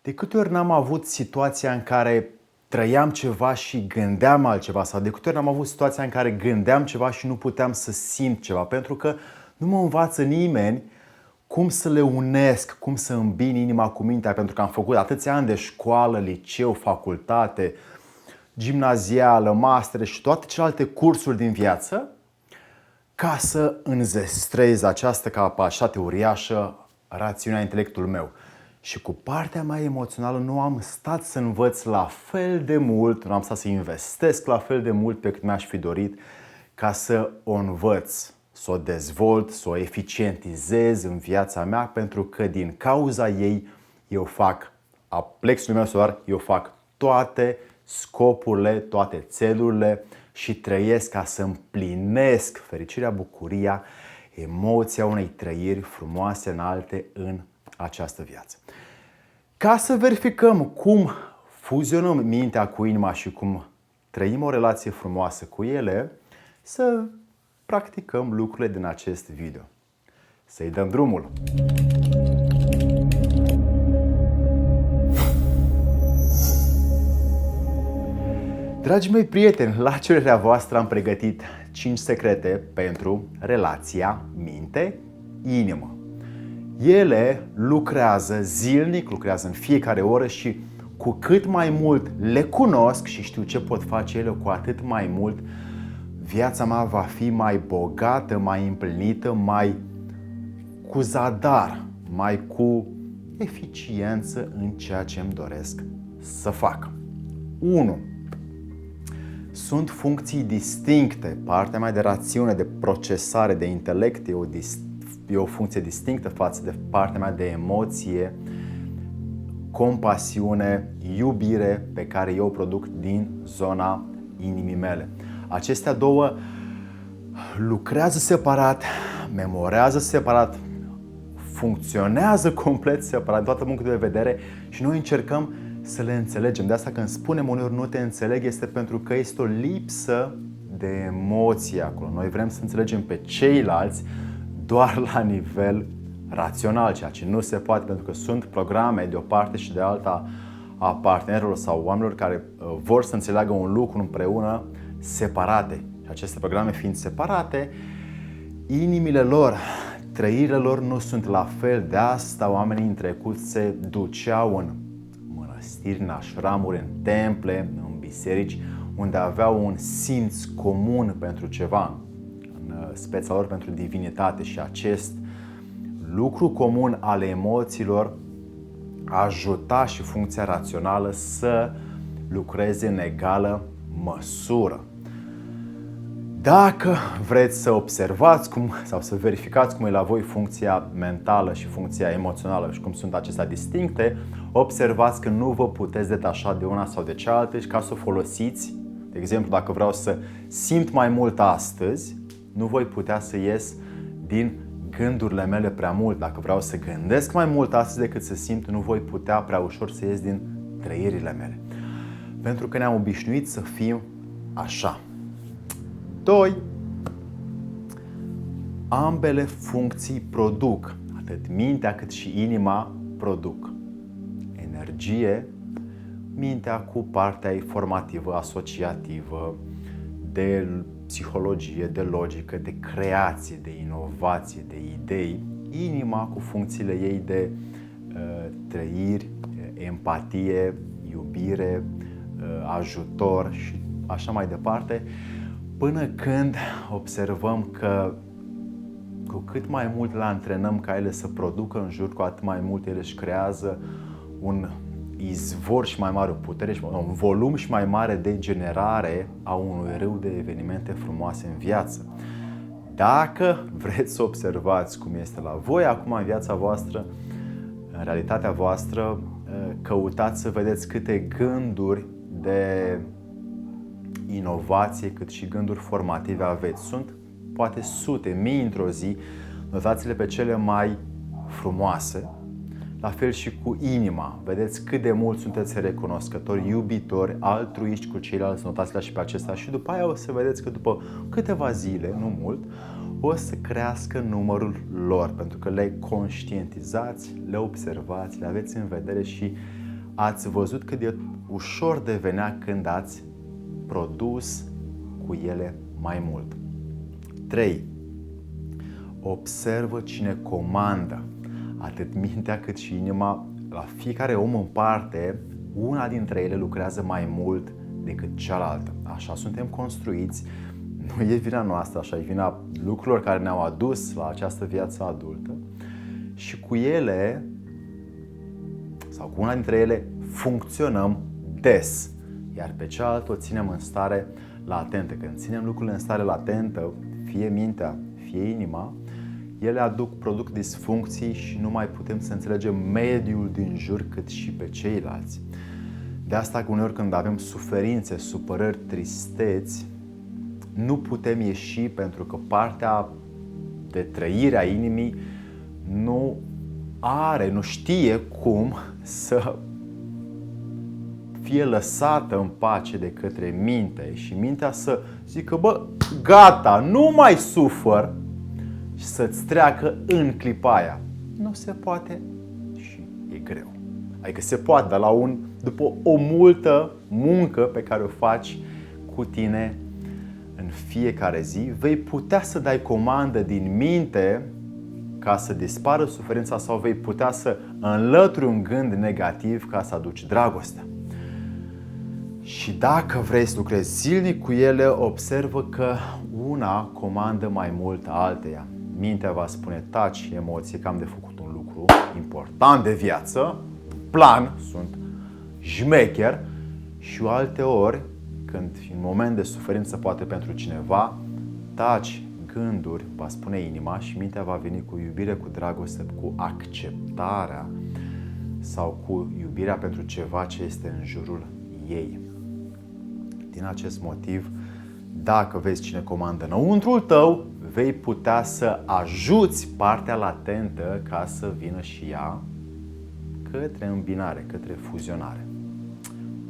De câte ori n-am avut situația în care trăiam ceva și gândeam altceva, sau de câte ori n-am avut situația în care gândeam ceva și nu puteam să simt ceva, pentru că nu mă învață nimeni cum să le unesc, cum să îmbin inima cu mintea, pentru că am făcut atâția ani de școală, liceu, facultate, gimnazială, master și toate celelalte cursuri din viață, ca să înzestrez această capacitate uriașă, rațiunea intelectului meu. Și cu partea mea emoțională nu am stat să învăț la fel de mult, nu am stat să investesc la fel de mult pe cât mi-aș fi dorit ca să o învăț, să o dezvolt, să o eficientizez în viața mea, pentru că din cauza ei eu fac a plexului meu solar, eu fac toate scopurile, toate țelurile și trăiesc ca să împlinesc fericirea, bucuria, emoția unei trăiri frumoase, înalte în această viață. Ca să verificăm cum fuzionăm mintea cu inima și cum trăim o relație frumoasă cu ele, să practicăm lucrurile din acest video. Să-i dăm drumul! Dragii mei prieteni, la cererea voastră am pregătit 5 secrete pentru relația minte-inimă. Ele lucrează zilnic, lucrează în fiecare oră și cu cât mai mult le cunosc și știu ce pot face ele, cu atât mai mult viața mea va fi mai bogată, mai împlinită, mai cu zadar, mai cu eficiență în ceea ce îmi doresc să fac. 1. Sunt funcții distincte. Partea mea de rațiune, de procesare, de intelect e o funcție distinctă față de partea mea de emoție, compasiune, iubire pe care eu o produc din zona inimii mele. Acestea două lucrează separat, memorează separat, funcționează complet separat, din toată punctul de vedere și noi încercăm să le înțelegem. De asta când spunem uneori nu te înțeleg, este pentru că este o lipsă de emoție acolo. Noi vrem să înțelegem pe ceilalți doar la nivel rațional, ceea ce nu se poate, pentru că sunt programe de o parte și de alta a partenerilor sau oamenilor care vor să înțeleagă un lucru împreună separate. Și aceste programe fiind separate, inimile lor, trăirile lor nu sunt la fel. De asta oamenii în trecut se duceau în mănăstiri, în așramuri, în temple, în biserici, unde aveau un simț comun pentru ceva, în speța lor pentru divinitate, și acest lucru comun al emoțiilor ajuta și funcția rațională să lucreze în egală măsură. Dacă vreți să observați sau să verificați cum e la voi funcția mentală și funcția emoțională și cum sunt acestea distincte, observați că nu vă puteți detașa de una sau de cealaltă și ca să o folosiți. De exemplu, dacă vreau să simt mai mult astăzi, nu voi putea să ies din gândurile mele prea mult. Dacă vreau să gândesc mai mult astăzi decât să simt, nu voi putea prea ușor să ies din trăirile mele. Pentru că ne-am obișnuit să fim așa. 2. Ambele funcții produc, atât mintea cât și inima produc energie, mintea cu partea formativă, asociativă, de psihologie, de logică, de creație, de inovație, de idei, inima cu funcțiile ei de trăiri, empatie, iubire, ajutor și așa mai departe, până când observăm că cu cât mai mult le antrenăm ca ele să producă în jur, cu atât mai mult ele își creează un izvor și mai mare, o putere și un volum și mai mare de generare a unui râu de evenimente frumoase în viață. Dacă vreți să observați cum este la voi acum în viața voastră, în realitatea voastră, căutați să vedeți câte gânduri de inovație, cât și gânduri formative aveți. Sunt poate sute, mii într-o zi. Notați-le pe cele mai frumoase. La fel și cu inima. Vedeți cât de mult sunteți recunoscători, iubitori, altruiști cu ceilalți. Notați-le și pe acestea și după aia o să vedeți că după câteva zile, nu mult, o să crească numărul lor, pentru că le conștientizați, le observați, le aveți în vedere și ați văzut cât de ușor devenea când ați produs cu ele mai mult. 3. Observă cine comandă. Atât mintea cât și inima, la fiecare om în parte, una dintre ele lucrează mai mult decât cealaltă. Așa suntem construiți, nu e vina noastră, așa e vina lucrurilor care ne-au adus la această viață adultă și cu ele, sau cu una dintre ele, funcționăm des, iar pe cealaltă o ținem în stare latentă. Când ținem lucrurile în stare latentă, fie mintea, fie inima, ele produc disfuncții și nu mai putem să înțelegem mediul din jur cât și pe ceilalți. De asta, uneori când avem suferințe, supărări, tristeți, nu putem ieși pentru că partea de trăire a inimii nu știe cum să fie lăsată în pace de către minte și mintea să zică, bă, gata, nu mai sufăr, și să-ți treacă în clipa aia. Nu se poate și e greu. Adică se poate, dar după o multă muncă pe care o faci cu tine în fiecare zi, vei putea să dai comandă din minte ca să dispară suferința sau vei putea să înlături un gând negativ ca să aduci dragostea. Și dacă vrei să lucrezi zilnic cu ele, observă că una comandă mai mult alteia. Mintea va spune, taci, emoție, că am de făcut un lucru important de viață, plan, sunt șmecher, și alte ori, când în moment de suferință poate pentru cineva, taci, gânduri, va spune inima și mintea va veni cu iubire, cu dragoste, cu acceptarea sau cu iubirea pentru ceva ce este în jurul ei. Din acest motiv, dacă vezi cine comandă înăuntrul tău, vei putea să ajuți partea latentă ca să vină și ea către îmbinare, către fuzionare.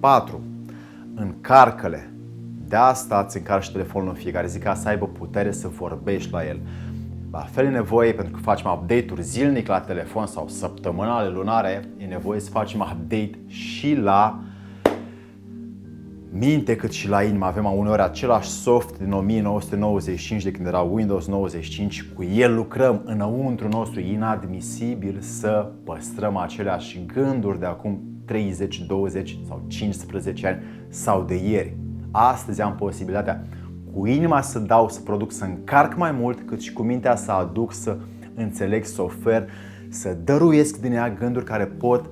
4. Încarcă-le. De asta îți încarci telefonul în fiecare zi ca să aibă putere să vorbești la el. La fel e nevoie, pentru că facem update-uri zilnic la telefon sau săptămânale, lunare, e nevoie să facem update și la minte cât și la inimă. Avem uneori același soft din 1995, de când era Windows 95, cu el lucrăm înăuntru nostru. E inadmisibil să păstrăm aceleași gânduri de acum 30, 20 sau 15 ani sau de ieri. Astăzi am posibilitatea cu inima să dau, să produc, să încarc mai mult, cât și cu mintea să aduc, să înțeleg, să ofer, să dăruiesc din ea gânduri care pot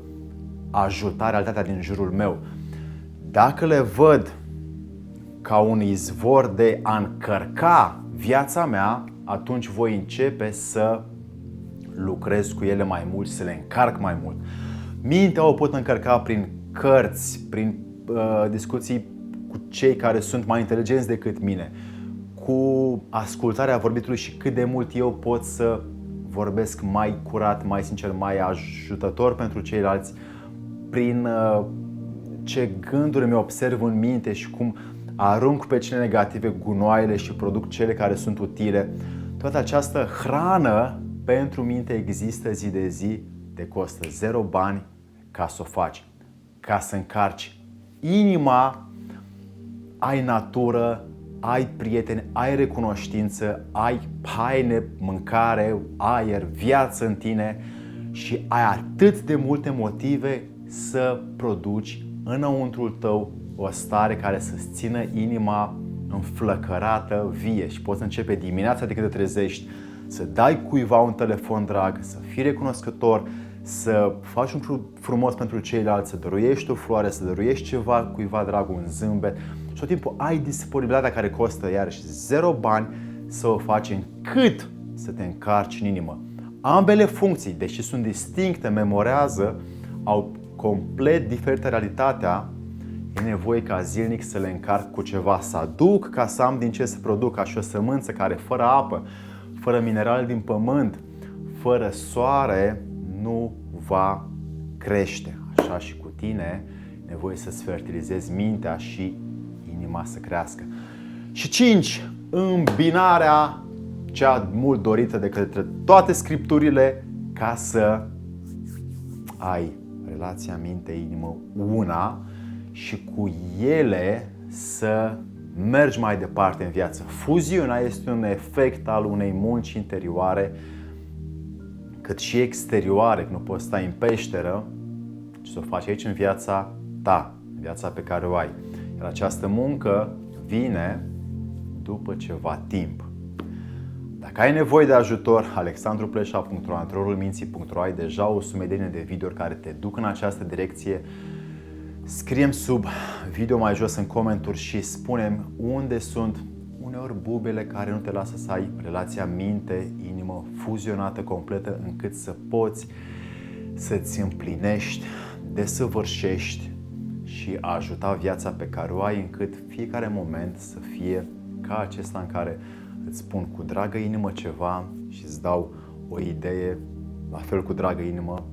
ajuta realitatea din jurul meu. Dacă le văd ca un izvor de a încărca viața mea, atunci voi începe să lucrez cu ele mai mult, să le încarc mai mult. Mintea o pot încărca prin cărți, prin discuții cu cei care sunt mai inteligenți decât mine, cu ascultarea vorbitului și cât de mult eu pot să vorbesc mai curat, mai sincer, mai ajutător pentru ceilalți, prin ce gânduri mi observ în minte și cum arunc pe cele negative gunoaiele și produc cele care sunt utile. Toată această hrană pentru minte există zi de zi, te costă 0 bani ca să o faci, ca să încarci inima, ai natură, ai prieteni, ai recunoștință, ai haine, mâncare, aer, viață în tine și ai atât de multe motive să produci înăuntrul tău o stare care să-ți țină inima înflăcărată, vie, și poți începe dimineața de când te trezești să dai cuiva un telefon drag, să fii recunoscător, să faci un frumos pentru ceilalți, să dăruiești o floare, să dăruiești ceva cuiva drag, un zâmbet, și tot timpul ai disponibilitatea care costă iarăși 0 bani să o faci încât să te încarci în inimă. Ambele funcții, deși sunt distincte, memorează, au complet diferită realitatea. E nevoie ca zilnic să le încarc cu ceva, să aduc ca să am din ce să produc, ca și o sămânță care fără apă, fără minerale din pământ, fără soare, nu va crește. Așa și cu tine, e nevoie să-ți fertilizezi mintea și inima să crească. Și 5. Îmbinarea cea mult dorită de către toate scripturile ca să ai relația minte-inimă una și cu ele să mergi mai departe în viață. Fuziunea este un efect al unei munci interioare, cât și exterioare, că nu poți sta în peșteră, ci să o faci aici în viața ta, în viața pe care o ai. Iar această muncă vine după ceva timp. Dacă ai nevoie de ajutor, alexandrupleșa.ro, antrenorulminții.ro, ai deja o sumedenie de videouri care te duc în această direcție. Scrie-mi sub video mai jos în comentarii și spune-mi unde sunt uneori bubele care nu te lasă să ai relația minte-inimă fuzionată completă, încât să poți să-ți împlinești, desăvârșești și a ajuta viața pe care o ai, încât fiecare moment să fie ca acesta în care îți spun cu dragă inimă ceva și îți dau o idee, la fel cu dragă inimă,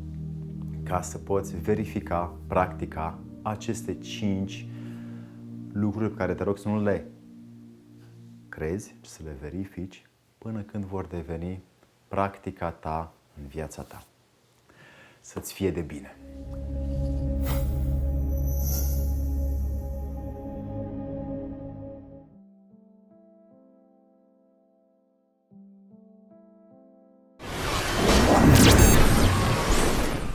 ca să poți verifica, practica aceste 5 lucruri pe care te rog să nu le crezi, ci să le verifici până când vor deveni practica ta în viața ta. Să-ți fie de bine!